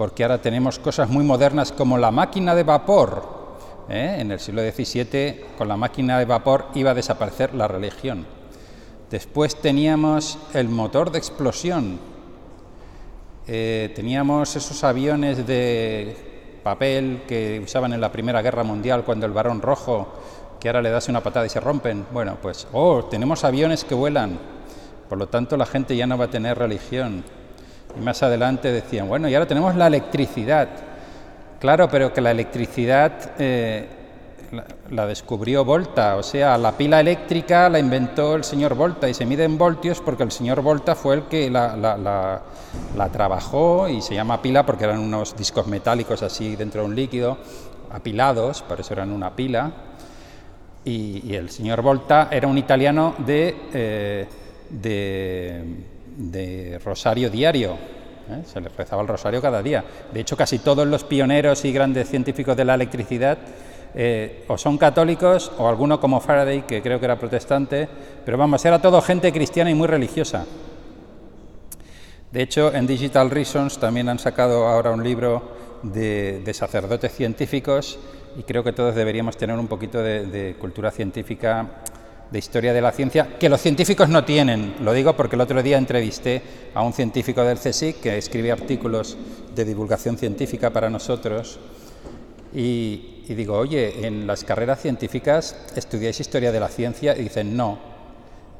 porque ahora tenemos cosas muy modernas como la máquina de vapor. En el siglo XVII, con la máquina de vapor iba a desaparecer la religión. Después teníamos el motor de explosión. Teníamos esos aviones de papel que usaban en la Primera Guerra Mundial cuando el Barón Rojo, que ahora le das una patada y se rompen. Bueno, pues, tenemos aviones que vuelan. Por lo tanto, la gente ya no va a tener religión. Y más adelante decían, bueno, y ahora tenemos la electricidad. Claro, pero que la electricidad la descubrió Volta, o sea, la pila eléctrica la inventó el señor Volta y se mide en voltios porque el señor Volta fue el que la trabajó, y se llama pila porque eran unos discos metálicos así dentro de un líquido, apilados, por eso eran una pila, y el señor Volta era un italiano de rosario diario. Se le rezaba el rosario cada día. De hecho, casi todos los pioneros y grandes científicos de la electricidad o son católicos o alguno como Faraday, que creo que era protestante, pero vamos, era todo gente cristiana y muy religiosa. De hecho, en Digital Reasons también han sacado ahora un libro de sacerdotes científicos, y creo que todos deberíamos tener un poquito de cultura científica, de historia de la ciencia, que los científicos no tienen. Lo digo porque el otro día entrevisté a un científico del CSIC que escribe artículos de divulgación científica para nosotros, y digo, oye, en las carreras científicas ¿estudiáis historia de la ciencia? Y dicen, no.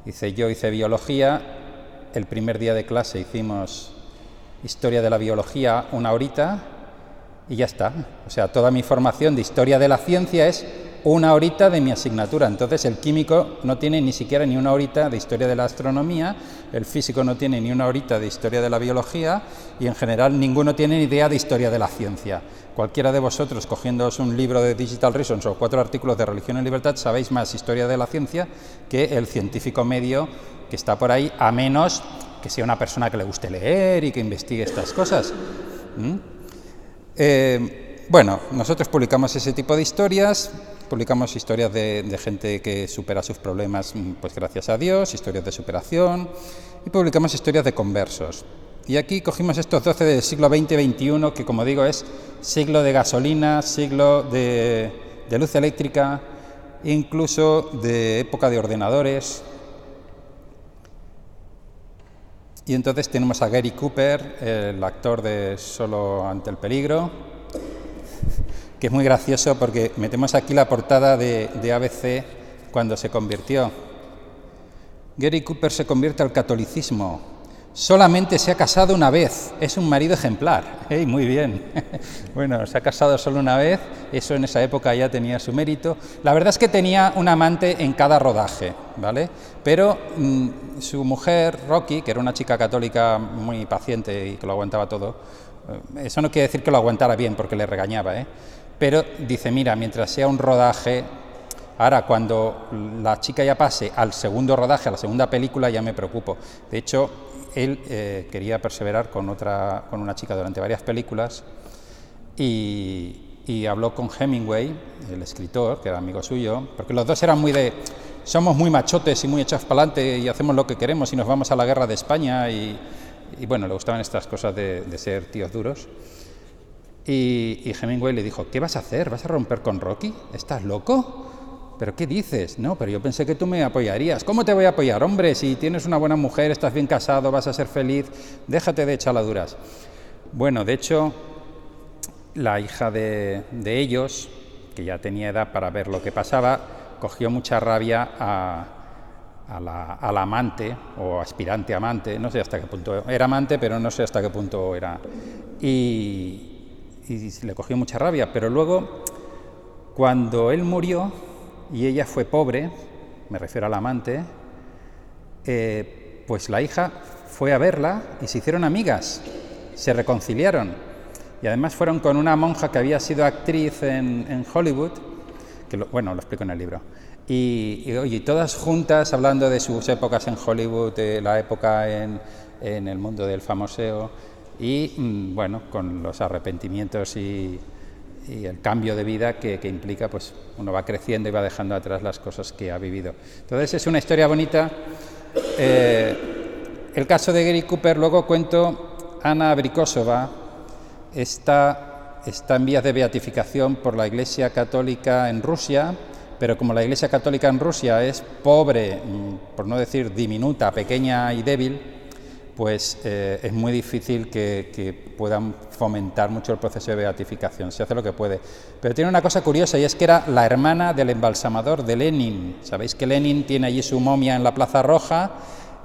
Dice, yo hice biología, el primer día de clase hicimos historia de la biología 1 horita y ya está. O sea, toda mi formación de historia de la ciencia es 1 horita de mi asignatura. Entonces el químico no tiene ni siquiera ni 1 horita de historia de la astronomía, el físico no tiene ni 1 horita de historia de la biología, y en general ninguno tiene ni idea de historia de la ciencia. Cualquiera de vosotros, cogiéndoos un libro de Digital Reasons o 4 artículos de Religión y Libertad, sabéis más historia de la ciencia que el científico medio que está por ahí, a menos que sea una persona que le guste leer y que investigue estas cosas. Bueno, nosotros publicamos ese tipo de historias, publicamos historias de gente que supera sus problemas, pues gracias a Dios, historias de superación, y publicamos historias de conversos. Y aquí cogimos estos 12 del siglo XX-XXI, que como digo es siglo de gasolina, siglo de luz eléctrica, incluso de época de ordenadores. Y entonces tenemos a Gary Cooper, el actor de Solo ante el peligro, que es muy gracioso porque metemos aquí la portada de ABC cuando se convirtió. Gary Cooper se convierte al catolicismo. Solamente se ha casado una vez, es un marido ejemplar. ¡Ey, muy bien! Bueno, se ha casado solo una vez, eso en esa época ya tenía su mérito. La verdad es que tenía un amante en cada rodaje, ¿vale? Pero su mujer, Rocky, que era una chica católica muy paciente y que lo aguantaba todo, eso no quiere decir que lo aguantara bien porque le regañaba, pero dice, mira, mientras sea un rodaje, ahora cuando la chica ya pase al segundo rodaje, a la segunda película, ya me preocupo. De hecho, él quería perseverar con una chica durante varias películas y habló con Hemingway, el escritor, que era amigo suyo, porque los dos eran somos muy machotes y muy echados para adelante y hacemos lo que queremos y nos vamos a la guerra de España y bueno, le gustaban estas cosas de ser tíos duros. Y Hemingway le dijo, ¿qué vas a hacer? ¿Vas a romper con Rocky? ¿Estás loco? ¿Pero qué dices? No, pero yo pensé que tú me apoyarías. ¿Cómo te voy a apoyar? Hombre, si tienes una buena mujer, estás bien casado, vas a ser feliz, déjate de chaladuras. Bueno, de hecho, la hija de ellos, que ya tenía edad para ver lo que pasaba, cogió mucha rabia a la amante, o aspirante amante, no sé hasta qué punto era amante, pero no sé hasta qué punto era. Y le cogió mucha rabia, pero luego, cuando él murió, y ella fue pobre, me refiero al amante, pues la hija fue a verla y se hicieron amigas, se reconciliaron y además fueron con una monja que había sido actriz en Hollywood, que lo explico en el libro, y oye, todas juntas hablando de sus épocas en Hollywood, de la época en el mundo del famoseo y bueno, con los arrepentimientos y el cambio de vida que implica, pues uno va creciendo y va dejando atrás las cosas que ha vivido. Entonces es una historia bonita. El caso de Gary Cooper, luego cuento Anna Abrikosova, está en vías de beatificación por la Iglesia Católica en Rusia, pero como la Iglesia Católica en Rusia es pobre, por no decir diminuta, pequeña y débil, pues es muy difícil que puedan fomentar mucho el proceso de beatificación. Se hace lo que puede. Pero tiene una cosa curiosa, y es que era la hermana del embalsamador de Lenin. Sabéis que Lenin tiene allí su momia en la Plaza Roja,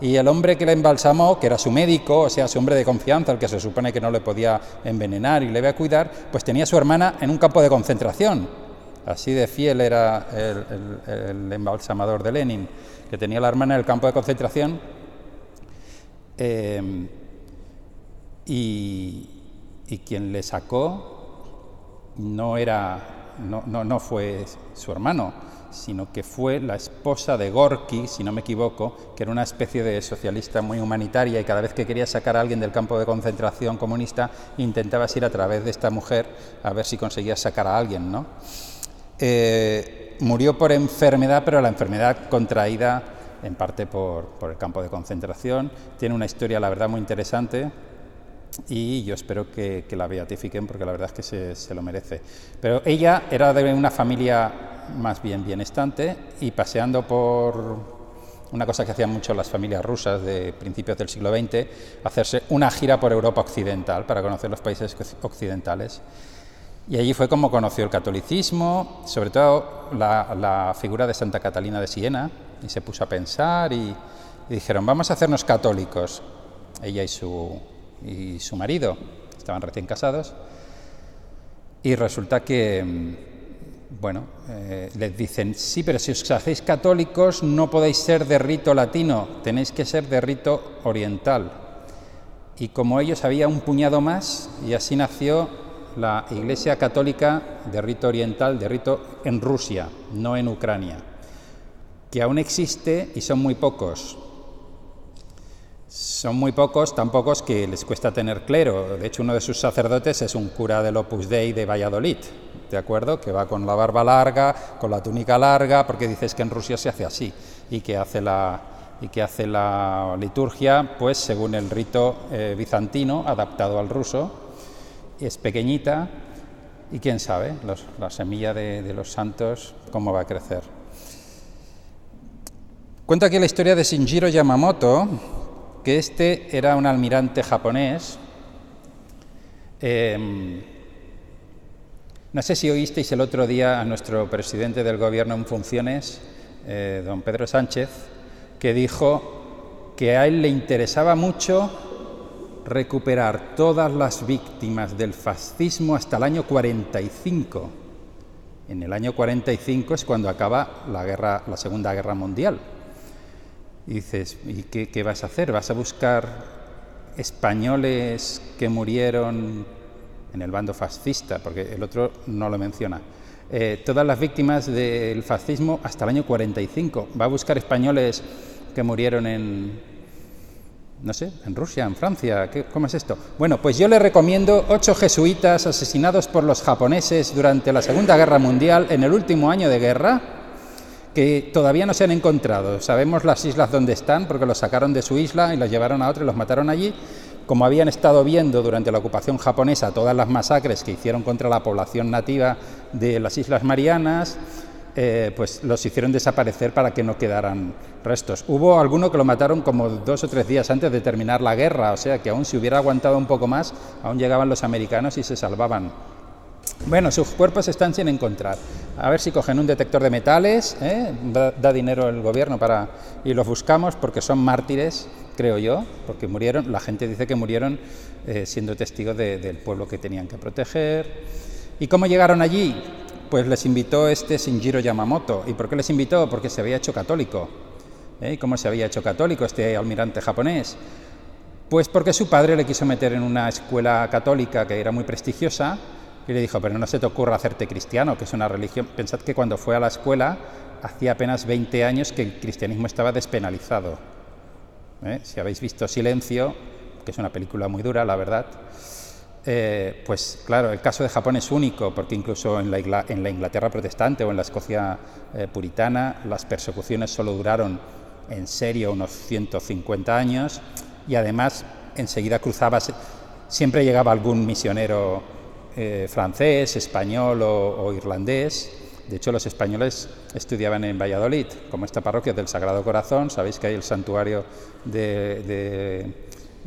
y el hombre que le embalsamó, que era su médico, o sea, su hombre de confianza, el que se supone que no le podía envenenar y le iba a cuidar, pues tenía a su hermana en un campo de concentración. Así de fiel era el embalsamador de Lenin, que tenía a la hermana en el campo de concentración. Y quien le sacó no fue su hermano, sino que fue la esposa de Gorki, si no me equivoco, que era una especie de socialista muy humanitaria, y cada vez que quería sacar a alguien del campo de concentración comunista intentabas ir a través de esta mujer a ver si conseguías sacar a alguien, ¿no? Murió por enfermedad, pero la enfermedad contraída en parte por el campo de concentración. Tiene una historia, la verdad, muy interesante, y yo espero que la beatifiquen, porque la verdad es que se lo merece. Pero ella era de una familia más bien bienestante, y paseando por una cosa que hacían mucho las familias rusas de principios del siglo XX, hacerse una gira por Europa occidental para conocer los países occidentales. Y allí fue como conoció el catolicismo, sobre todo la figura de Santa Catalina de Siena, y se puso a pensar y dijeron, vamos a hacernos católicos. Ella y su marido estaban recién casados, y resulta que, les dicen, sí, pero si os hacéis católicos no podéis ser de rito latino, tenéis que ser de rito oriental. Y como ellos había un puñado más, y así nació la Iglesia Católica de rito oriental, de rito en Rusia, no en Ucrania, que aún existe, y son muy pocos. Son muy pocos, tan pocos que les cuesta tener clero. De hecho, uno de sus sacerdotes es un cura del Opus Dei de Valladolid, ¿de acuerdo? Que va con la barba larga, con la túnica larga, porque dices que en Rusia se hace así, y que hace la liturgia, pues según el rito bizantino, adaptado al ruso. Es pequeñita, y quién sabe, la semilla de los santos, cómo va a crecer. Cuento aquí la historia de Shinjiro Yamamoto, que este era un almirante japonés. No sé si oísteis el otro día a nuestro presidente del gobierno en funciones, don Pedro Sánchez, que dijo que a él le interesaba mucho recuperar todas las víctimas del fascismo hasta el año 45. En el año 45 es cuando acaba la Segunda Guerra Mundial. Y dices, ¿y qué vas a hacer? ¿Vas a buscar españoles que murieron en el bando fascista? Porque el otro no lo menciona. Todas las víctimas del fascismo hasta el año 45. ¿Va a buscar españoles que murieron en Rusia, en Francia? ¿Cómo es esto? Bueno, pues yo le recomiendo 8 jesuitas asesinados por los japoneses durante la Segunda Guerra Mundial en el último año de guerra, que todavía no se han encontrado. Sabemos las islas donde están, porque los sacaron de su isla y los llevaron a otra y los mataron allí. Como habían estado viendo durante la ocupación japonesa todas las masacres que hicieron contra la población nativa de las Islas Marianas, pues los hicieron desaparecer para que no quedaran restos. Hubo alguno que lo mataron como 2 o 3 días antes de terminar la guerra, o sea que aún si hubiera aguantado un poco más, aún llegaban los americanos y se salvaban. Bueno, sus cuerpos están sin encontrar. A ver si cogen un detector de metales, da dinero el gobierno y los buscamos, porque son mártires, creo yo, porque murieron, la gente dice que murieron siendo testigos del pueblo que tenían que proteger. ¿Y cómo llegaron allí? Pues les invitó Shinjiro Yamamoto. ¿Y por qué les invitó? Porque se había hecho católico. ¿Y cómo se había hecho católico este almirante japonés? Pues porque su padre le quiso meter en una escuela católica que era muy prestigiosa, y le dijo, pero no se te ocurra hacerte cristiano, que es una religión. Pensad que cuando fue a la escuela, hacía apenas 20 años que el cristianismo estaba despenalizado. Si habéis visto Silencio, que es una película muy dura, la verdad, pues claro, el caso de Japón es único, porque incluso en la Inglaterra protestante o en la Escocia puritana, las persecuciones solo duraron en serio unos 150 años, y además enseguida cruzabas Siempre llegaba algún misionero francés, español o irlandés. De hecho, los españoles estudiaban en Valladolid, como esta parroquia del Sagrado Corazón. Sabéis que hay el santuario de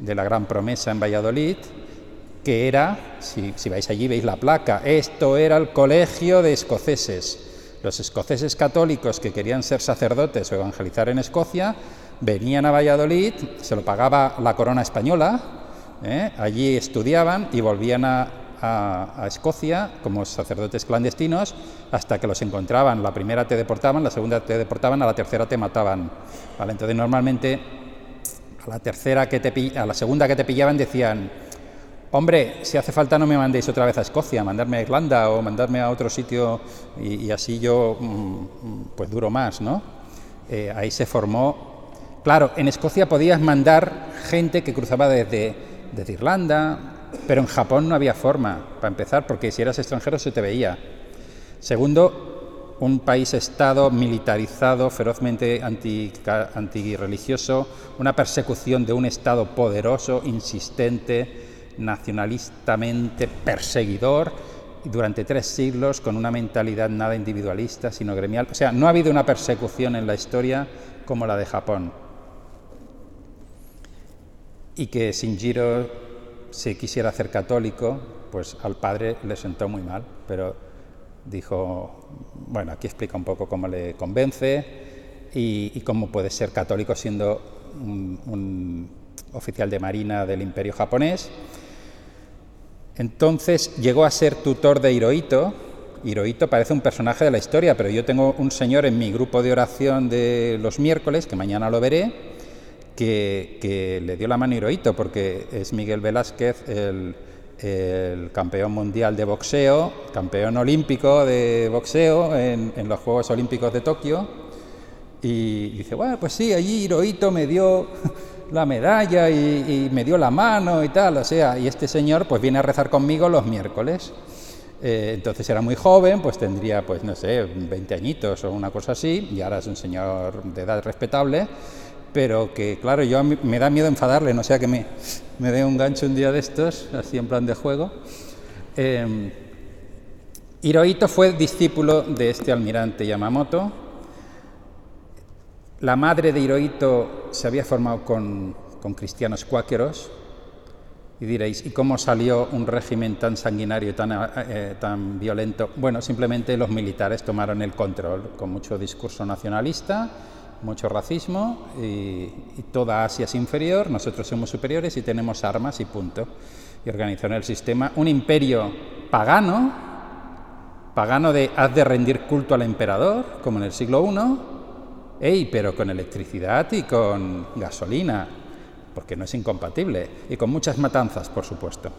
la Gran Promesa en Valladolid, que era, si vais allí veis la placa, esto era el colegio de escoceses. Los escoceses católicos que querían ser sacerdotes o evangelizar en Escocia venían a Valladolid, se lo pagaba la corona española, allí estudiaban y volvían a Escocia como sacerdotes clandestinos hasta que los encontraban. La primera te deportaban, la segunda te deportaban, a la tercera te mataban. ¿Vale? Entonces normalmente a la segunda que te pillaban decían: hombre, si hace falta no me mandéis otra vez a Escocia, mandarme a Irlanda o mandarme a otro sitio y así yo pues duro más, ¿no? Ahí se formó. Claro, en Escocia podías mandar gente que cruzaba desde Irlanda, pero en Japón no había forma, para empezar, porque si eras extranjero se te veía. Segundo, un país-estado militarizado, ferozmente antirreligioso, una persecución de un estado poderoso, insistente, nacionalistamente perseguidor, durante 3 siglos, con una mentalidad nada individualista, sino gremial. O sea, no ha habido una persecución en la historia como la de Japón. Y que Shinjiro se quisiera hacer católico, pues al padre le sentó muy mal, pero dijo, bueno, aquí explica un poco cómo le convence y cómo puede ser católico siendo un oficial de marina del Imperio japonés. Entonces llegó a ser tutor de Hirohito. Hirohito parece un personaje de la historia, pero yo tengo un señor en mi grupo de oración de los miércoles, que mañana lo veré, que le dio la mano a Hirohito, porque es Miguel Velázquez, el campeón mundial de boxeo, campeón olímpico de boxeo en los Juegos Olímpicos de Tokio. Y dice, bueno, pues sí, allí Hirohito me dio la medalla y me dio la mano y tal, o sea, y este señor pues viene a rezar conmigo los miércoles. Entonces era muy joven, pues tendría, pues no sé, 20 añitos o una cosa así, y ahora es un señor de edad respetable, pero que, claro, yo me da miedo enfadarle, no sea que me dé un gancho un día de estos, así en plan de juego. Hirohito fue discípulo de este almirante Yamamoto. La madre de Hirohito se había formado con cristianos cuáqueros. Y diréis, ¿y cómo salió un régimen tan sanguinario y tan violento? Bueno, simplemente los militares tomaron el control, con mucho discurso nacionalista, mucho racismo, y toda Asia es inferior, nosotros somos superiores y tenemos armas y punto. Y organizaron el sistema, un imperio pagano de haz de rendir culto al emperador, como en el siglo I, pero con electricidad y con gasolina, porque no es incompatible, y con muchas matanzas, por supuesto.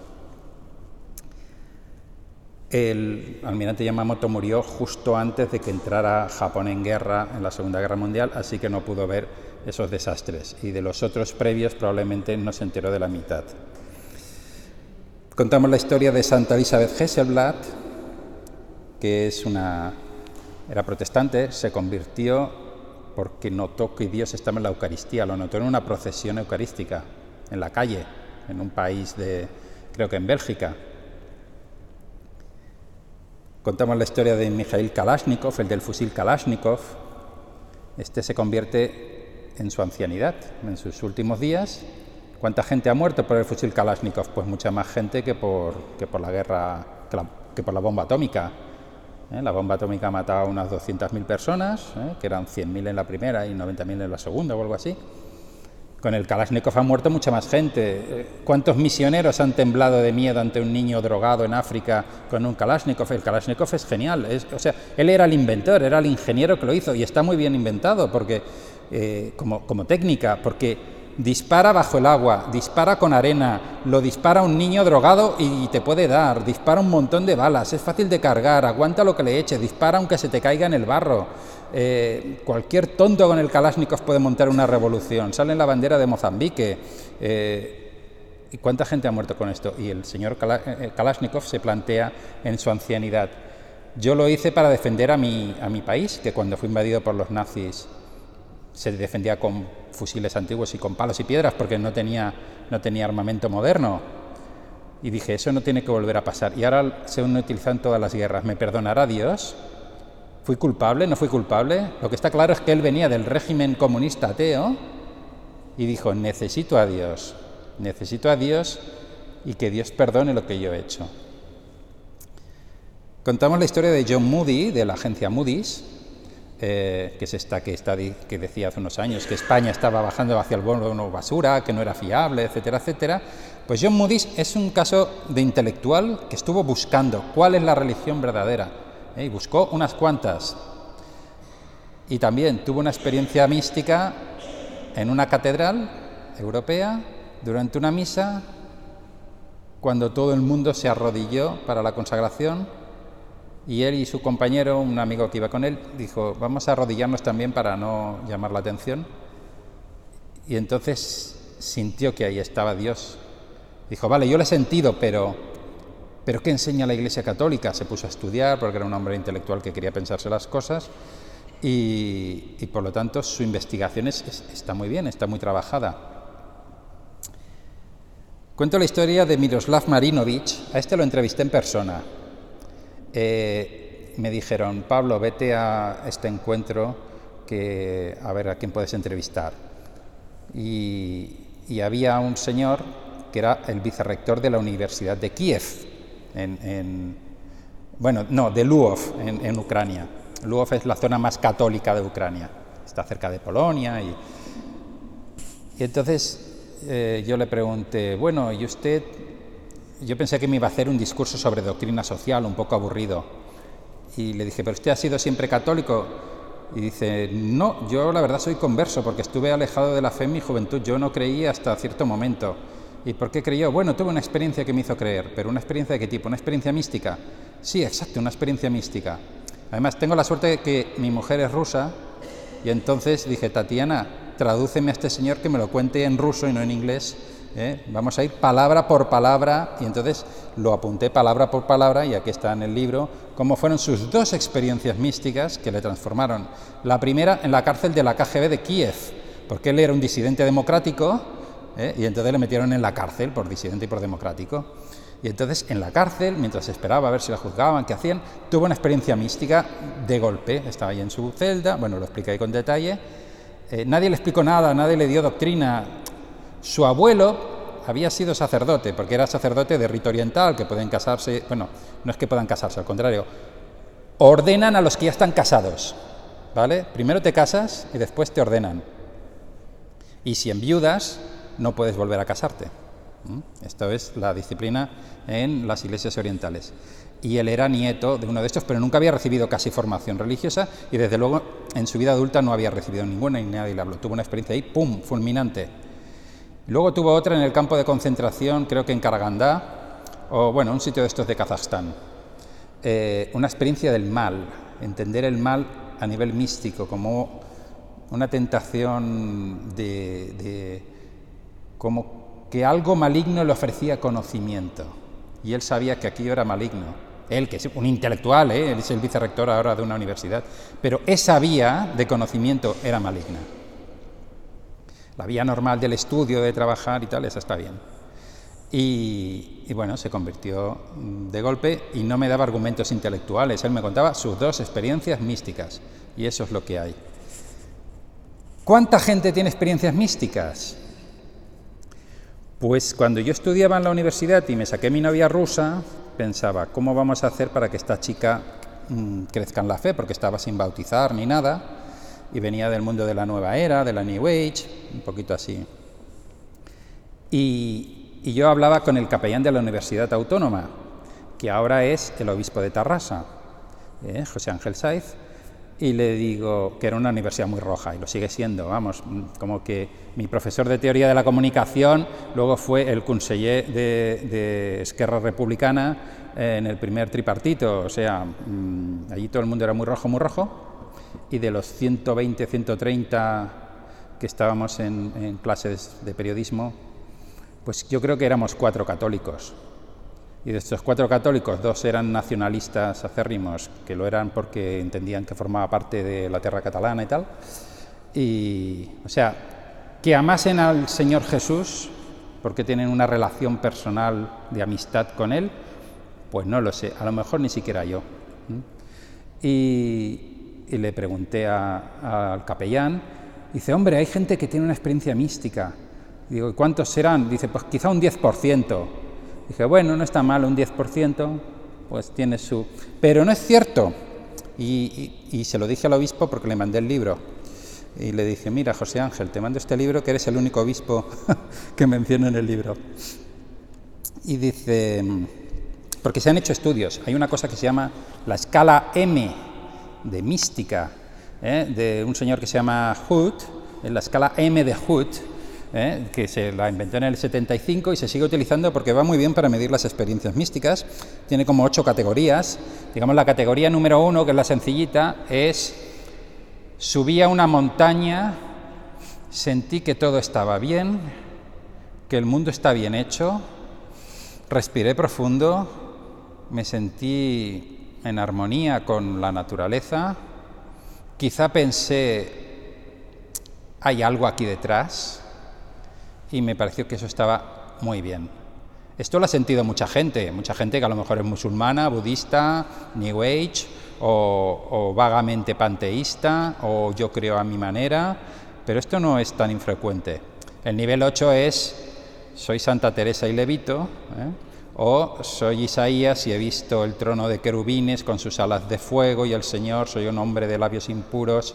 El almirante Yamamoto murió justo antes de que entrara Japón en guerra, en la Segunda Guerra Mundial, así que no pudo ver esos desastres, y de los otros previos probablemente no se enteró de la mitad. Contamos la historia de Santa Elizabeth Hesselblad, que era protestante, se convirtió porque notó que Dios estaba en la Eucaristía, lo notó en una procesión eucarística, en la calle, en un país creo que en Bélgica. Contamos la historia de Mikhail Kalashnikov, el del fusil Kalashnikov. Este se convierte en su ancianidad, en sus últimos días. ¿Cuánta gente ha muerto por el fusil Kalashnikov? Pues mucha más gente que por la guerra, que por la bomba atómica. La bomba atómica ha matado a unas 200.000 personas, que eran 100.000 en la primera y 90.000 en la segunda o algo así. Con el Kalashnikov ha muerto mucha más gente. ¿Cuántos misioneros han temblado de miedo ante un niño drogado en África con un Kalashnikov? El Kalashnikov es genial. O sea, él era el inventor, era el ingeniero que lo hizo, y está muy bien inventado porque como técnica, porque dispara bajo el agua, dispara con arena, lo dispara un niño drogado y te puede dar, dispara un montón de balas, es fácil de cargar, aguanta lo que le eches, dispara aunque se te caiga en el barro. Cualquier tonto con el Kalashnikov puede montar una revolución. Sale en la bandera de Mozambique. ¿Y cuánta gente ha muerto con esto? Y el señor Kalashnikov se plantea en su ancianidad: yo lo hice para defender a mi país, que cuando fue invadido por los nazis se defendía con fusiles antiguos y con palos y piedras porque no tenía armamento moderno. Y dije, eso no tiene que volver a pasar. Y ahora se han utilizado en todas las guerras. ¿Me perdonará Dios? ¿Fui culpable? ¿No fui culpable? Lo que está claro es que él venía del régimen comunista ateo y dijo, necesito a Dios y que Dios perdone lo que yo he hecho. Contamos la historia de John Moody, de la agencia Moody's, que es esta que decía hace unos años que España estaba bajando hacia el bono basura, que no era fiable, etcétera, etcétera. Pues John Moody es un caso de intelectual que estuvo buscando cuál es la religión verdadera, y buscó unas cuantas. Y también tuvo una experiencia mística en una catedral europea durante una misa, cuando todo el mundo se arrodilló para la consagración, y él y su compañero, un amigo que iba con él, dijo, vamos a arrodillarnos también para no llamar la atención. Y entonces sintió que ahí estaba Dios. Dijo, vale, yo lo he sentido, pero ¿qué enseña la Iglesia Católica? Se puso a estudiar porque era un hombre intelectual que quería pensarse las cosas y por lo tanto su investigación está muy bien, está muy trabajada. Cuento la historia de Miroslav Marinovich. A este lo entrevisté en persona. Me dijeron, Pablo, vete a este encuentro a ver a quién puedes entrevistar. Y había un señor que era el vicerrector de la Universidad de Kiev, de Lwów, en Ucrania. Lwów es la zona más católica de Ucrania, está cerca de Polonia. Y entonces yo le pregunté, bueno, ¿y usted? Yo pensé que me iba a hacer un discurso sobre doctrina social, un poco aburrido. Y le dije, ¿pero usted ha sido siempre católico? Y dice, no, yo la verdad soy converso, porque estuve alejado de la fe en mi juventud. Yo no creí hasta cierto momento. ¿Y por qué creyó? Bueno, tuve una experiencia que me hizo creer. ¿Pero una experiencia de qué tipo? ¿Una experiencia mística? Sí, exacto, una experiencia mística. Además, tengo la suerte de que mi mujer es rusa, y entonces dije, Tatiana, tradúceme a este señor que me lo cuente en ruso y no en inglés. Vamos a ir palabra por palabra, y entonces lo apunté palabra por palabra, y aquí está en el libro, cómo fueron sus dos experiencias místicas que le transformaron. La primera en la cárcel de la KGB de Kiev, porque él era un disidente democrático, y entonces le metieron en la cárcel por disidente y por democrático. Y entonces en la cárcel, mientras esperaba a ver si la juzgaban, qué hacían, tuvo una experiencia mística de golpe. Estaba ahí en su celda, bueno, lo expliqué ahí con detalle. Nadie le explicó nada, nadie le dio doctrina. Su abuelo había sido sacerdote, porque era sacerdote de rito oriental, que pueden casarse, bueno, no es que puedan casarse, al contrario, ordenan a los que ya están casados, ¿vale? Primero te casas y después te ordenan. Y si enviudas, no puedes volver a casarte. Esto es la disciplina en las iglesias orientales. Y él era nieto de uno de estos, pero nunca había recibido casi formación religiosa, y desde luego en su vida adulta no había recibido ninguna, y nadie le habló. Tuvo una experiencia ahí, ¡pum!, fulminante. Luego tuvo otra en el campo de concentración, creo que en Karagandá, o bueno, un sitio de estos de Kazajstán. Una experiencia del mal, entender el mal a nivel místico, como una tentación como que algo maligno le ofrecía conocimiento, y él sabía que aquello era maligno. Él, que es un intelectual, él es el vicerrector ahora de una universidad, pero esa vía de conocimiento era maligna. La vía normal del estudio, de trabajar y tal, esa está bien. Y bueno, se convirtió de golpe y no me daba argumentos intelectuales. Él me contaba sus dos experiencias místicas, y eso es lo que hay. ¿Cuánta gente tiene experiencias místicas? Pues cuando yo estudiaba en la universidad y me saqué mi novia rusa, pensaba, ¿cómo vamos a hacer para que esta chica crezca en la fe? Porque estaba sin bautizar ni nada, y venía del mundo de la nueva era, de la New Age, un poquito así. Y yo hablaba con el capellán de la Universidad Autónoma, que ahora es el obispo de Tarrasa, José Ángel Saiz, y le digo que era una universidad muy roja, y lo sigue siendo, vamos, como que mi profesor de teoría de la comunicación luego fue el conseller de Esquerra Republicana en el primer tripartito, o sea, allí todo el mundo era muy rojo, y de los 120, 130 que estábamos en clases de periodismo, pues yo creo que éramos 4 católicos. Y de estos 4 católicos, 2 eran nacionalistas acérrimos, que lo eran porque entendían que formaba parte de la tierra catalana y tal. Y, o sea, que amasen al Señor Jesús ¿Por qué tienen una relación personal de amistad con él? Pues no lo sé, a lo mejor ni siquiera yo. Y le pregunté al capellán, dice, hombre, hay gente que tiene una experiencia mística. Digo, ¿y cuántos serán? Dice, pues quizá un 10%. Dije, bueno, no está mal un 10%, pues tiene su... Pero no es cierto. Y se lo dije al obispo porque le mandé el libro. Y le dije, mira, José Ángel, te mando este libro que eres el único obispo que menciona en el libro. Y dice, porque se han hecho estudios, hay una cosa que se llama la escala M de mística, de un señor que se llama Hood, la escala M de Hood, que se la inventó en el 75 y se sigue utilizando porque va muy bien para medir las experiencias místicas. Tiene como 8 categorías. Digamos, la categoría número 1, que es la sencillita, es: subí a una montaña, sentí que todo estaba bien, que el mundo está bien hecho, respiré profundo, me sentí en armonía con la naturaleza, quizá pensé, hay algo aquí detrás, y me pareció que eso estaba muy bien. Esto lo ha sentido mucha gente que a lo mejor es musulmana, budista, New Age, o vagamente panteísta, o yo creo a mi manera, pero esto no es tan infrecuente. El nivel 8 es, soy Santa Teresa y levito, o soy Isaías y he visto el trono de querubines con sus alas de fuego y el Señor, soy un hombre de labios impuros,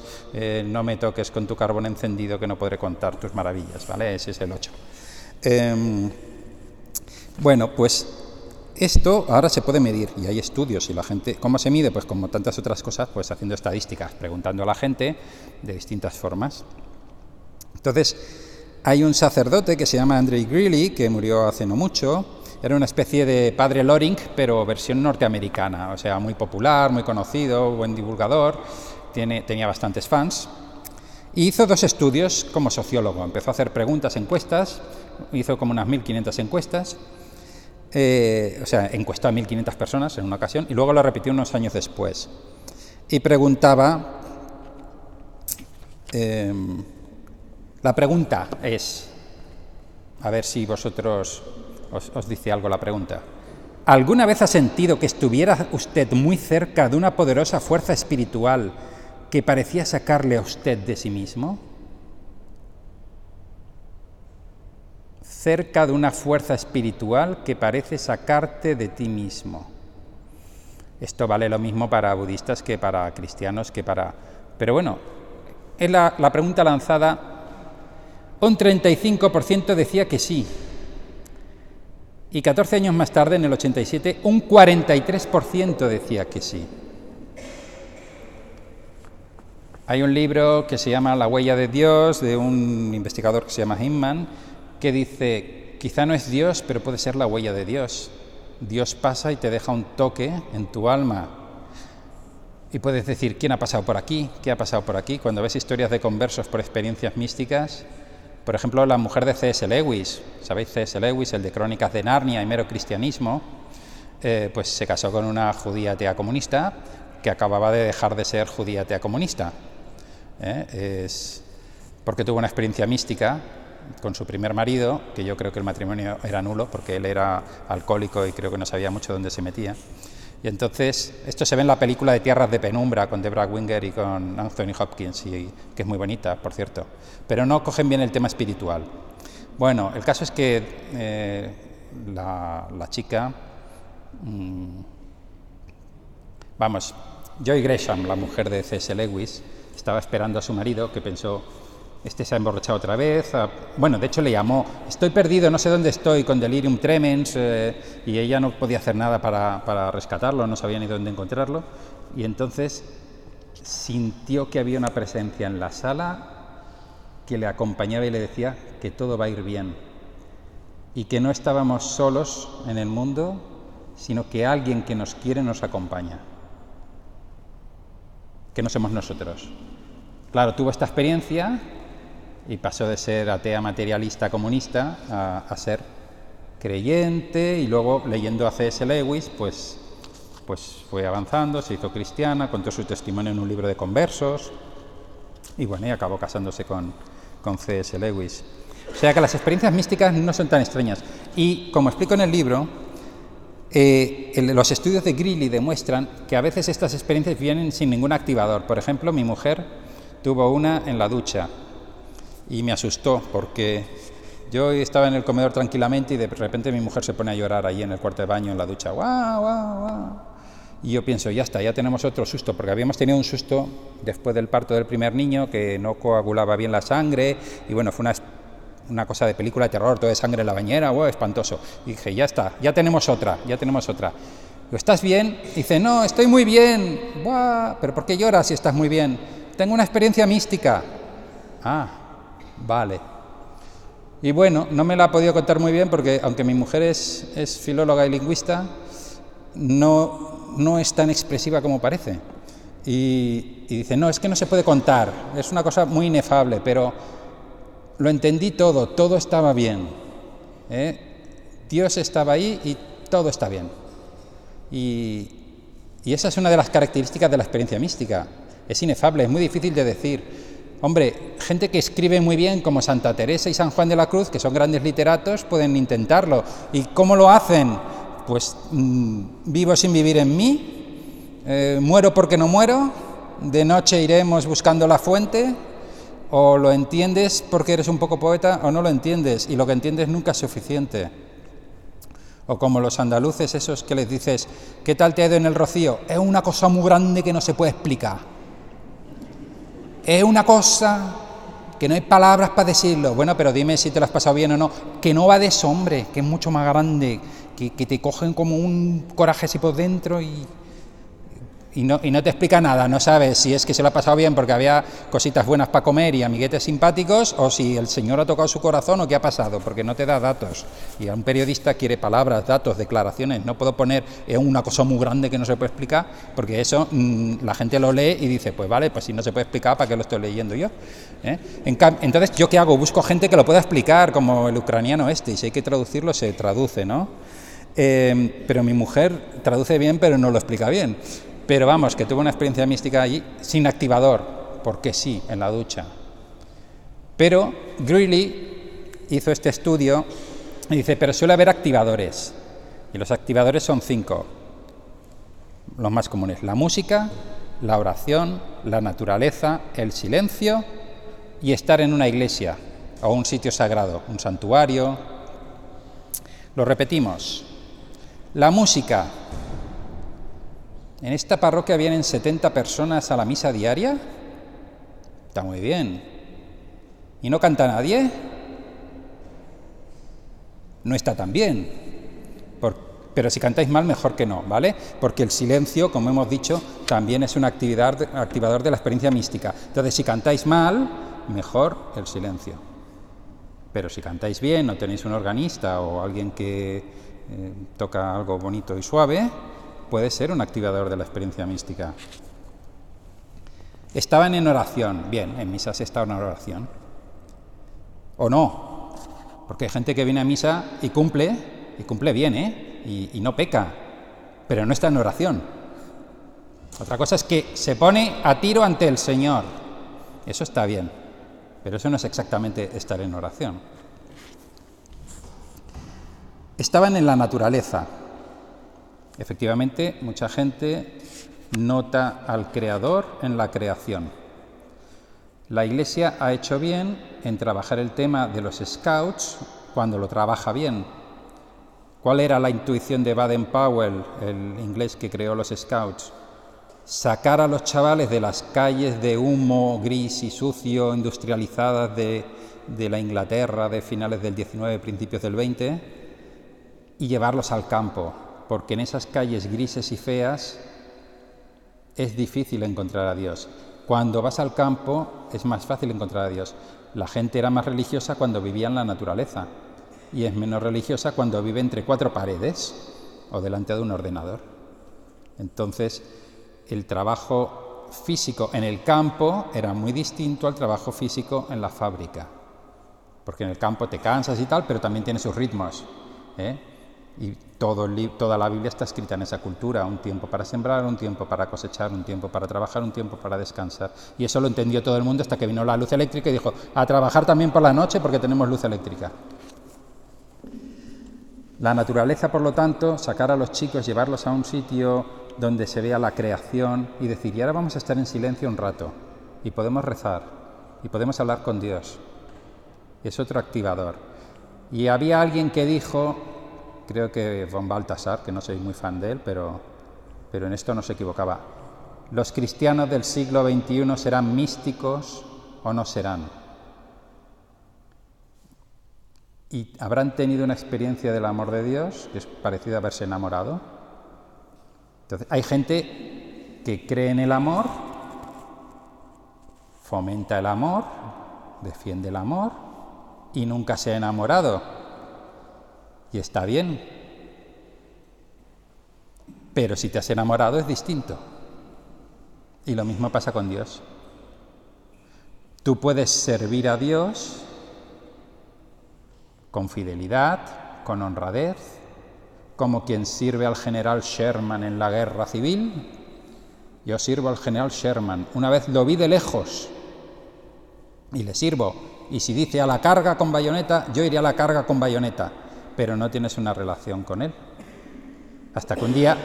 no me toques con tu carbón encendido que no podré contar tus maravillas, ¿vale? Ese es el 8. Bueno, pues esto ahora se puede medir y hay estudios y la gente, ¿cómo se mide? Pues como tantas otras cosas, pues haciendo estadísticas, preguntando a la gente de distintas formas. Entonces, hay un sacerdote que se llama Andrei Greeley, que murió hace no mucho. Era una especie de padre Loring, pero versión norteamericana, o sea, muy popular, muy conocido, buen divulgador, tenía bastantes fans. Y hizo 2 estudios como sociólogo. Empezó a hacer preguntas, encuestas, hizo como unas 1.500 encuestas, o sea, encuestó a 1.500 personas en una ocasión, y luego lo repitió unos años después. Y preguntaba, la pregunta es, a ver si vosotros os dice algo la pregunta. ¿Alguna vez ha sentido que estuviera usted muy cerca de una poderosa fuerza espiritual que parecía sacarle a usted de sí mismo? Cerca de una fuerza espiritual que parece sacarte de ti mismo. Esto vale lo mismo para budistas que para cristianos, Pero bueno, es la pregunta lanzada. Un 35% decía que sí. Y 14 años más tarde, en el 87, un 43% decía que sí. Hay un libro que se llama La huella de Dios, de un investigador que se llama Hinman, que dice, quizá no es Dios, pero puede ser la huella de Dios. Dios pasa y te deja un toque en tu alma. Y puedes decir, ¿quién ha pasado por aquí? ¿Qué ha pasado por aquí? Cuando ves historias de conversos por experiencias místicas, por ejemplo, la mujer de C.S. Lewis, ¿sabéis? C.S. Lewis, el de Crónicas de Narnia y Mero Cristianismo, pues se casó con una judía atea comunista que acababa de dejar de ser judía atea comunista. Es porque tuvo una experiencia mística con su primer marido, que yo creo que el matrimonio era nulo, porque él era alcohólico y creo que no sabía mucho dónde se metía. Y entonces, esto se ve en la película de Tierras de Penumbra con Deborah Winger y con Anthony Hopkins, que es muy bonita, por cierto. Pero no cogen bien el tema espiritual. Bueno, el caso es que la chica... Joy Gresham, la mujer de C.S. Lewis, estaba esperando a su marido, que pensó, este se ha emborrachado otra vez. Bueno, de hecho le llamó, estoy perdido, no sé dónde estoy, con delirium tremens, y ella no podía hacer nada para rescatarlo, no sabía ni dónde encontrarlo. Y entonces sintió que había una presencia en la sala que le acompañaba y le decía que todo va a ir bien. Y que no estábamos solos en el mundo, sino que alguien que nos quiere nos acompaña. Que no somos nosotros. Claro, tuvo esta experiencia y pasó de ser atea materialista comunista a ser creyente, y luego leyendo a C.S. Lewis pues fue avanzando, se hizo cristiana, contó su testimonio en un libro de conversos y bueno, y acabó casándose con C.S. Lewis. O sea que las experiencias místicas no son tan extrañas. Y como explico en el libro, los estudios de Greeley demuestran que a veces estas experiencias vienen sin ningún activador. Por ejemplo, mi mujer tuvo una en la ducha y me asustó porque yo estaba en el comedor tranquilamente y de repente mi mujer se pone a llorar ahí en el cuarto de baño en la ducha. ¡Guau, guau, guau! Y yo pienso, ya está, ya tenemos otro susto, porque habíamos tenido un susto después del parto del primer niño, que no coagulaba bien la sangre, y bueno, fue una cosa de película de terror, todo de sangre en la bañera, espantoso. Y dije, ya está, ya tenemos otra. Digo, ¿estás bien? Y dice, no, estoy muy bien. ¡Buah! ¿Pero por qué lloras si estás muy bien? Tengo una experiencia mística. Ah, vale. Y bueno, no me la ha podido contar muy bien porque, aunque mi mujer es filóloga y lingüista, no es tan expresiva como parece. Y dice, no, es que no se puede contar, es una cosa muy inefable, pero lo entendí todo estaba bien. Dios estaba ahí y todo está bien. Y esa es una de las características de la experiencia mística. Es inefable, es muy difícil de decir. Hombre, gente que escribe muy bien, como Santa Teresa y San Juan de la Cruz, que son grandes literatos, pueden intentarlo. ¿Y cómo lo hacen? Pues vivo sin vivir en mí, muero porque no muero, de noche iremos buscando la fuente, o lo entiendes porque eres un poco poeta o no lo entiendes, y lo que entiendes nunca es suficiente. O como los andaluces esos que les dices, ¿qué tal te ha ido en el Rocío? Es una cosa muy grande que no se puede explicar. Es una cosa que no hay palabras para decirlo. Bueno, pero dime si te lo has pasado bien o no. Que no va de eso, hombre, que es mucho más grande, que te cogen como un coraje así por dentro y no te explica nada. No sabes si es que se lo ha pasado bien porque había cositas buenas para comer y amiguetes simpáticos, o si el Señor ha tocado su corazón o qué ha pasado, porque no te da datos. Y a un periodista quiere palabras, datos, declaraciones. No puedo poner una cosa muy grande que no se puede explicar, porque eso la gente lo lee y dice, pues vale, pues si no se puede explicar, ¿para qué lo estoy leyendo yo? Entonces, ¿yo qué hago? Busco gente que lo pueda explicar, como el ucraniano y si hay que traducirlo, se traduce, ¿no? Pero mi mujer traduce bien, pero no lo explica bien. Pero vamos, que tuvo una experiencia mística allí sin activador, porque sí, en la ducha. Pero Greeley hizo este estudio y dice, pero suele haber activadores. Y los activadores son 5, los más comunes: la música, la oración, la naturaleza, el silencio y estar en una iglesia o un sitio sagrado, un santuario. Lo repetimos. La música. En esta parroquia vienen 70 personas a la misa diaria. Está muy bien. ¿Y no canta nadie? No está tan bien. Pero si cantáis mal, mejor que no, ¿vale? Porque el silencio, como hemos dicho, también es un activador de la experiencia mística. Entonces, si cantáis mal, mejor el silencio. Pero si cantáis bien, o tenéis un organista o alguien que toca algo bonito y suave, puede ser un activador de la experiencia mística. Estaban en oración. Bien, en misa se está en oración. ¿O no? Porque hay gente que viene a misa y cumple bien, y no peca, pero no está en oración. Otra cosa es que se pone a tiro ante el Señor. Eso está bien, pero eso no es exactamente estar en oración. Estaban en la naturaleza. Efectivamente, mucha gente nota al Creador en la creación. La Iglesia ha hecho bien en trabajar el tema de los Scouts cuando lo trabaja bien. ¿Cuál era la intuición de Baden-Powell, el inglés que creó los Scouts? Sacar a los chavales de las calles de humo gris y sucio, industrializadas de la Inglaterra de finales del 19, principios del 20, y llevarlos al campo, porque en esas calles grises y feas es difícil encontrar a Dios. Cuando vas al campo es más fácil encontrar a Dios. La gente era más religiosa cuando vivía en la naturaleza y es menos religiosa cuando vive entre 4 paredes o delante de un ordenador. Entonces, el trabajo físico en el campo era muy distinto al trabajo físico en la fábrica, porque en el campo te cansas y tal, pero también tiene sus ritmos, Y toda la Biblia está escrita en esa cultura, un tiempo para sembrar, un tiempo para cosechar, un tiempo para trabajar, un tiempo para descansar. Y eso lo entendió todo el mundo hasta que vino la luz eléctrica y dijo, a trabajar también por la noche porque tenemos luz eléctrica. La naturaleza, por lo tanto, sacar a los chicos, llevarlos a un sitio donde se vea la creación y decir, y ahora vamos a estar en silencio un rato, y podemos rezar, y podemos hablar con Dios. Es otro activador. Y había alguien que dijo, creo que von Balthasar, que no soy muy fan de él, pero en esto no se equivocaba, los cristianos del siglo XXI serán místicos o no serán. ¿Y habrán tenido una experiencia del amor de Dios, que es parecido a haberse enamorado? Entonces, hay gente que cree en el amor, fomenta el amor, defiende el amor y nunca se ha enamorado. Y está bien. Pero si te has enamorado es distinto. Y lo mismo pasa con Dios. Tú puedes servir a Dios con fidelidad, con honradez, como quien sirve al general Sherman en la guerra civil. Yo sirvo al general Sherman. Una vez lo vi de lejos y le sirvo. Y si dice a la carga con bayoneta, yo iré a la carga con bayoneta. Pero no tienes una relación con él. Hasta que un día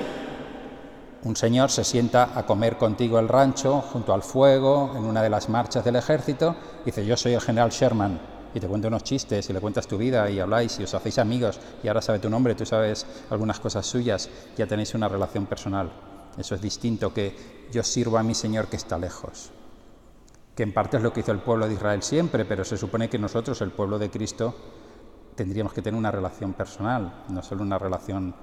un señor se sienta a comer contigo el rancho, junto al fuego, en una de las marchas del ejército, y dice, yo soy el general Sherman, y te cuento unos chistes, y le cuentas tu vida, y habláis, y os hacéis amigos, y ahora sabe tu nombre, tú sabes algunas cosas suyas, ya tenéis una relación personal. Eso es distinto que yo sirvo a mi Señor que está lejos. Que en parte es lo que hizo el pueblo de Israel siempre, pero se supone que nosotros, el pueblo de Cristo, tendríamos que tener una relación personal, no solo una relación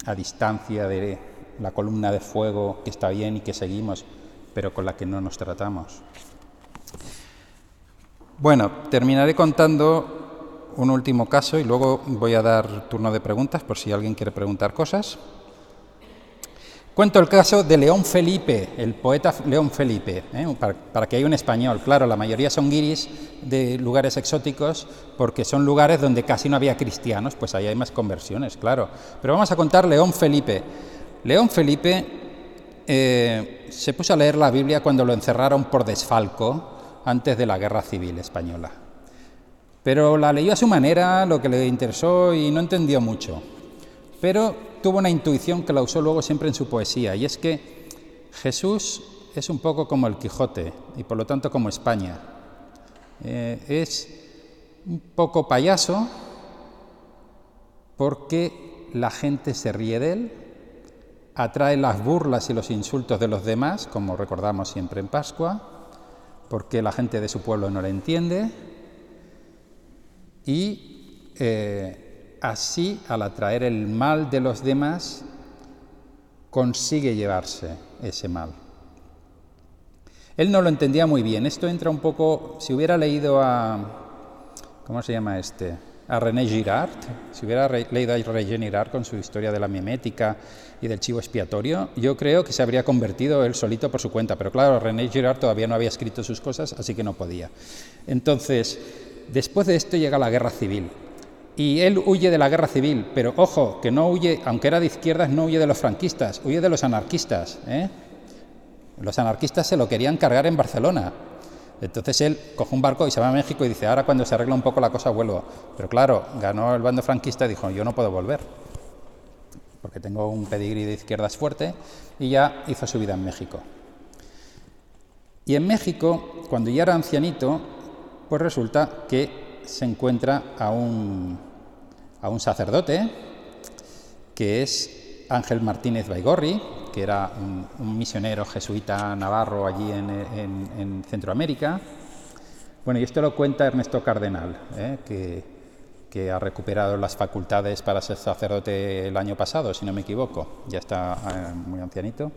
a distancia de la columna de fuego que está bien y que seguimos, pero con la que no nos tratamos. Bueno, terminaré contando un último caso y luego voy a dar turno de preguntas por si alguien quiere preguntar cosas. Cuento el caso de León Felipe, el poeta León Felipe, para que haya un español. Claro, la mayoría son guiris de lugares exóticos porque son lugares donde casi no había cristianos, pues ahí hay más conversiones, claro. Pero vamos a contar León Felipe. León Felipe se puso a leer la Biblia cuando lo encerraron por desfalco antes de la Guerra Civil Española. Pero la leyó a su manera, lo que le interesó y no entendió mucho. Pero tuvo una intuición que la usó luego siempre en su poesía, y es que Jesús es un poco como el Quijote, y por lo tanto como España. Es un poco payaso porque la gente se ríe de él, atrae las burlas y los insultos de los demás, como recordamos siempre en Pascua, porque la gente de su pueblo no le entiende, y así, al atraer el mal de los demás, consigue llevarse ese mal. Él no lo entendía muy bien. Esto entra un poco, si hubiera leído ¿cómo se llama este? A René Girard, si hubiera leído a René Girard con su historia de la mimética y del chivo expiatorio, yo creo que se habría convertido él solito por su cuenta. Pero claro, René Girard todavía no había escrito sus cosas, así que no podía. Entonces, después de esto llega la Guerra Civil. Y él huye de la guerra civil, pero ojo, que no huye, aunque era de izquierdas, no huye de los franquistas, huye de los anarquistas. Los anarquistas se lo querían cargar en Barcelona. Entonces él coge un barco y se va a México y dice, ahora cuando se arregla un poco la cosa vuelvo. Pero claro, ganó el bando franquista y dijo, yo no puedo volver, porque tengo un pedigrí de izquierdas fuerte, y ya hizo su vida en México. Y en México, cuando ya era ancianito, pues resulta que se encuentra a un sacerdote que es Ángel Martínez Baigorri, que era un misionero jesuita navarro allí en Centroamérica. Bueno, y esto lo cuenta Ernesto Cardenal, que ha recuperado las facultades para ser sacerdote el año pasado, si no me equivoco, ya está muy ancianito.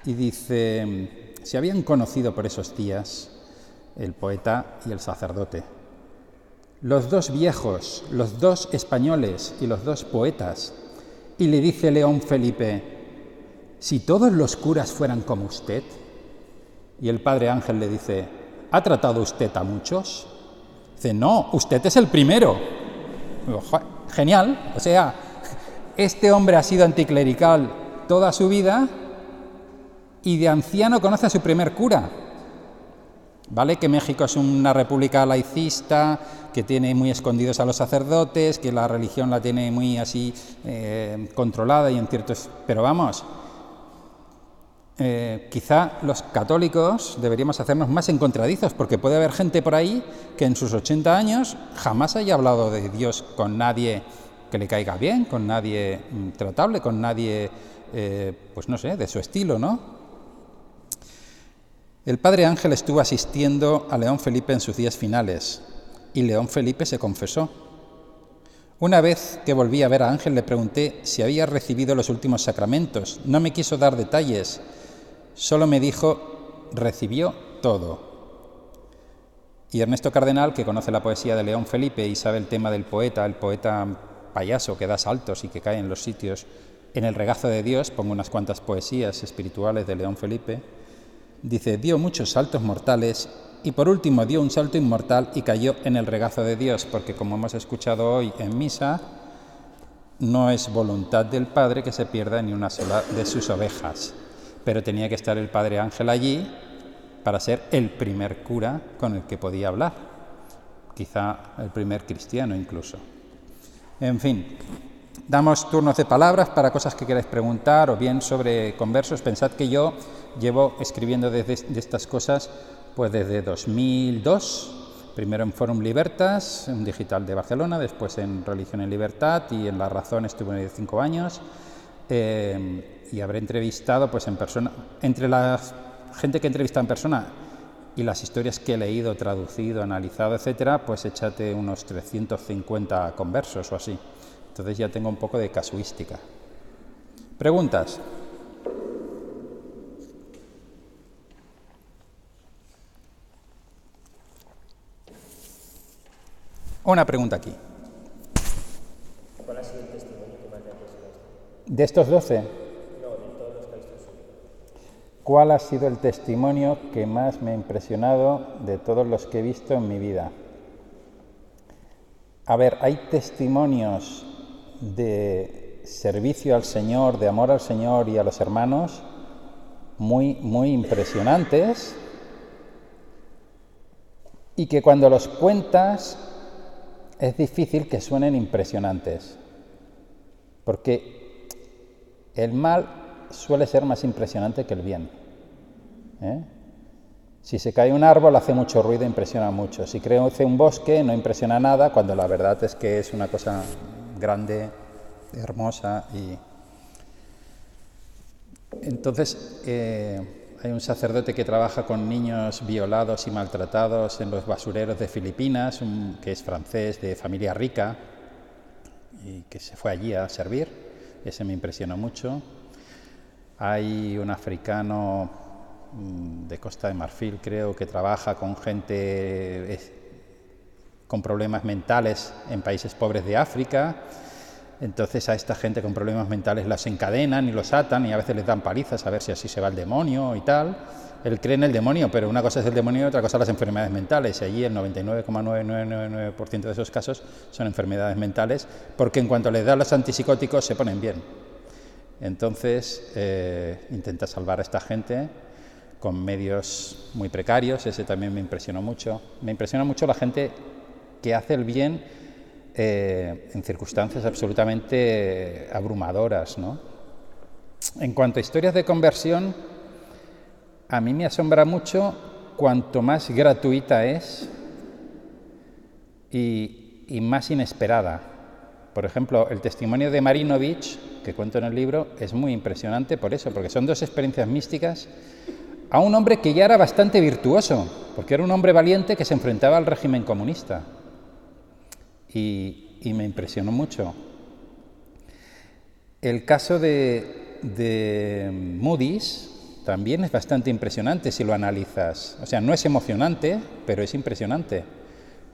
Y dice, se habían conocido por esos días el poeta y el sacerdote. Los dos viejos, los dos españoles y los dos poetas. Y le dice León Felipe, si todos los curas fueran como usted. Y el padre Ángel le dice, ¿ha tratado usted a muchos? Dice, no, usted es el primero. Digo, Genial. O sea, este hombre ha sido anticlerical toda su vida y de anciano conoce a su primer cura. ¿Vale? Que México es una república laicista, que tiene muy escondidos a los sacerdotes, que la religión la tiene muy así controlada y en ciertos... Pero vamos, quizá los católicos deberíamos hacernos más encontradizos, porque puede haber gente por ahí que en sus 80 años jamás haya hablado de Dios con nadie que le caiga bien, con nadie tratable, con nadie, pues no sé, de su estilo, ¿no? El padre Ángel estuvo asistiendo a León Felipe en sus días finales y León Felipe se confesó. Una vez que volví a ver a Ángel le pregunté si había recibido los últimos sacramentos. No me quiso dar detalles, solo me dijo, recibió todo. Y Ernesto Cardenal, que conoce la poesía de León Felipe y sabe el tema del poeta, el poeta payaso que da saltos y que cae en los sitios, en el regazo de Dios, pongo unas cuantas poesías espirituales de León Felipe, dice, dio muchos saltos mortales y por último dio un salto inmortal y cayó en el regazo de Dios, porque como hemos escuchado hoy en misa, no es voluntad del Padre que se pierda ni una sola de sus ovejas. Pero tenía que estar el Padre Ángel allí para ser el primer cura con el que podía hablar, quizá el primer cristiano incluso. En fin, damos turnos de palabras para cosas que queráis preguntar o bien sobre conversos. Pensad que yo llevo escribiendo de estas cosas pues desde 2002, primero en Forum Libertas, un digital de Barcelona, después en Religión en Libertad y en La Razón estuve 5 años y habré entrevistado pues en persona, entre la gente que he entrevistado en persona y las historias que he leído, traducido, analizado, etcétera, pues échate unos 350 conversos o así. Entonces ya tengo un poco de casuística. ¿Preguntas? Una pregunta aquí. ¿Cuál ha sido el testimonio que más te ha impresionado? ¿De estos 12? No, de todos los que has visto. ¿Cuál ha sido el testimonio que más me ha impresionado de todos los que he visto en mi vida? A ver, hay testimonios de servicio al Señor, de amor al Señor y a los hermanos muy, muy impresionantes y que cuando los cuentas es difícil que suenen impresionantes, porque el mal suele ser más impresionante que el bien. Si se cae un árbol hace mucho ruido, impresiona mucho. Si crece un bosque no impresiona nada, cuando la verdad es que es una cosa grande, hermosa. Y entonces hay un sacerdote que trabaja con niños violados y maltratados en los basureros de Filipinas, que es francés, de familia rica, y que se fue allí a servir. Ese me impresionó mucho. Hay un africano de Costa de Marfil, creo, que trabaja con gente con problemas mentales en países pobres de África. Entonces a esta gente con problemas mentales las encadenan y los atan y a veces les dan palizas a ver si así se va el demonio y tal. Él cree en el demonio, pero una cosa es el demonio y otra cosa las enfermedades mentales. Y allí el 99,9999% de esos casos son enfermedades mentales, porque en cuanto les dan los antipsicóticos se ponen bien. Entonces intenta salvar a esta gente con medios muy precarios. Ese también me impresionó mucho. Me impresiona mucho la gente que hace el bien en circunstancias absolutamente abrumadoras, ¿no? En cuanto a historias de conversión, a mí me asombra mucho cuanto más gratuita es y más inesperada. Por ejemplo, el testimonio de Marinovich, que cuento en el libro, es muy impresionante por eso, porque son dos experiencias místicas a un hombre que ya era bastante virtuoso, porque era un hombre valiente que se enfrentaba al régimen comunista. Y me impresionó mucho. El caso de Moody's también es bastante impresionante si lo analizas. O sea, no es emocionante, pero es impresionante.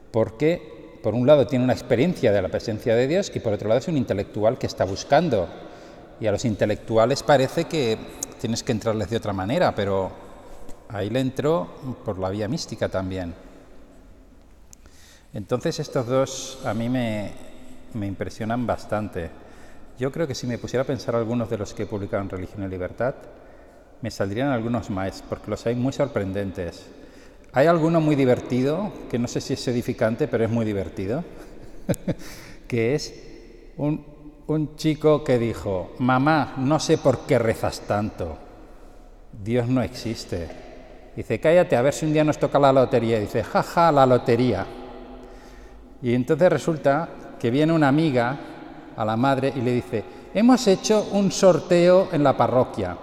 Porque, por un lado, tiene una experiencia de la presencia de Dios y, por otro lado, es un intelectual que está buscando. Y a los intelectuales parece que tienes que entrarles de otra manera, pero ahí le entró por la vía mística también. Entonces estos dos a mí me me impresionan bastante. Yo creo que si me pusiera a pensar algunos de los que he publicado en Religión y Libertad, me saldrían algunos más, porque los hay muy sorprendentes. Hay alguno muy divertido, que no sé si es edificante, pero es muy divertido, que es un chico que dijo: mamá, no sé por qué rezas tanto, Dios no existe. Dice: cállate, a ver si un día nos toca la lotería. Dice: jaja, la lotería. Y entonces resulta que viene una amiga a la madre y le dice: hemos hecho un sorteo en la parroquia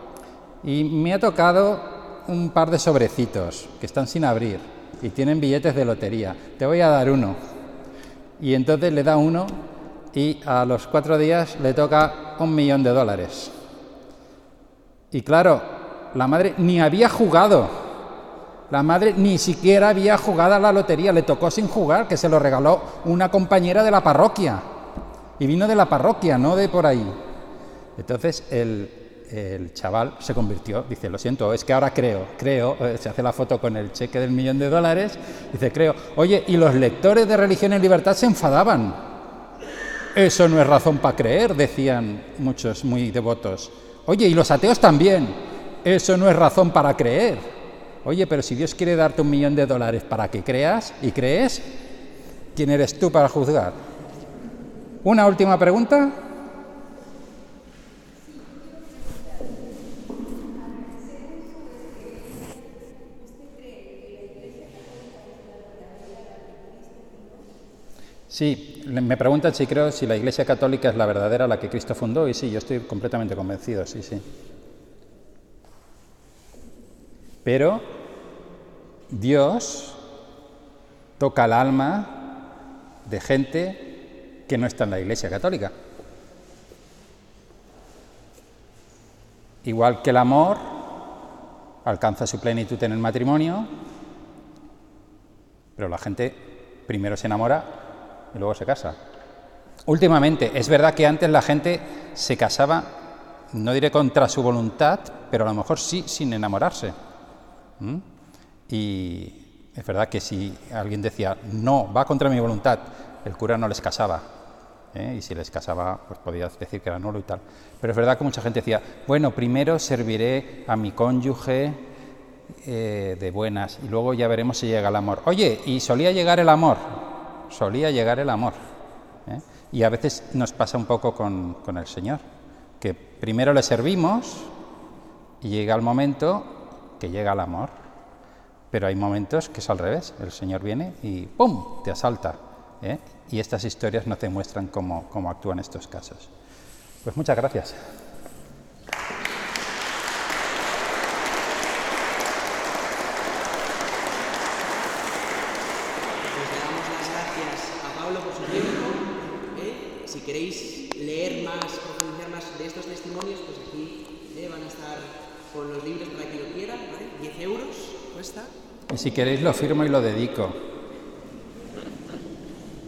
y me ha tocado un par de sobrecitos que están sin abrir y tienen billetes de lotería, te voy a dar uno. Y entonces le da uno y a los 4 días le toca $1.000.000. Y claro, la madre ni había jugado, la madre ni siquiera había jugado a la lotería, le tocó sin jugar, que se lo regaló una compañera de la parroquia. Y vino de la parroquia, no de por ahí. Entonces el chaval se convirtió, dice: lo siento, es que ahora creo, se hace la foto con el cheque del $1.000.000, dice: creo. Oye, y los lectores de Religión y Libertad se enfadaban. Eso no es razón para creer, decían muchos muy devotos. Oye, y los ateos también. Eso no es razón para creer. Oye, pero si Dios quiere darte $1.000.000 para que creas y crees, ¿quién eres tú para juzgar? ¿Una última pregunta? Sí, me preguntan si creo si la Iglesia Católica es la verdadera, la que Cristo fundó, y sí, yo estoy completamente convencido, sí. Pero Dios toca el alma de gente que no está en la Iglesia Católica. Igual que el amor alcanza su plenitud en el matrimonio, pero la gente primero se enamora y luego se casa. Últimamente, es verdad que antes la gente se casaba, no diré contra su voluntad, pero a lo mejor sí sin enamorarse. Y es verdad que si alguien decía: no, va contra mi voluntad, el cura no les casaba. Y si les casaba, pues podías decir que era nulo y tal. Pero es verdad que mucha gente decía: bueno, primero serviré a mi cónyuge de buenas y luego ya veremos si llega el amor. Oye, y solía llegar el amor. Y a veces nos pasa un poco con el Señor, que primero le servimos y llega el momento que llega el amor, pero hay momentos que es al revés, el Señor viene y ¡pum!, te asalta, y estas historias nos demuestran cómo actúan estos casos. Pues muchas gracias. Por su tiempo. Si queréis leer más, profundizar más de estos testimonios, pues aquí van a estar con los libros para quien lo quiera, ¿vale? 10 euros cuesta. Y si queréis lo firmo y lo dedico.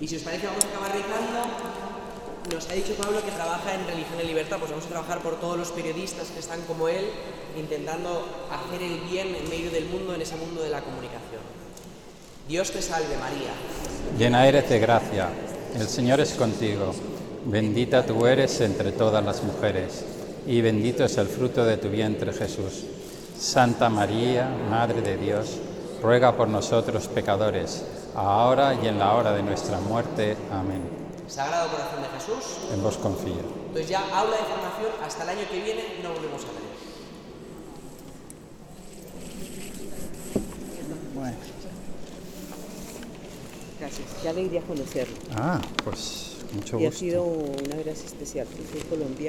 Y si os parece, vamos a acabar rezando. Nos ha dicho Pablo que trabaja en Religión y Libertad, pues vamos a trabajar por todos los periodistas que están como él, intentando hacer el bien en medio del mundo, en ese mundo de la comunicación. Dios te salve, María. Llena eres de gracia, el Señor es contigo. Bendita tú eres entre todas las mujeres, y bendito es el fruto de tu vientre, Jesús. Santa María, Madre de Dios, ruega por nosotros pecadores, ahora y en la hora de nuestra muerte. Amén. Sagrado Corazón de Jesús, en vos confío. Entonces ya aula de formación, hasta el año que viene no volvemos a tener. Bueno. Gracias, qué alegría conocerlo. Pues mucho gusto. Y ha sido una gracia especial, que soy colombiana.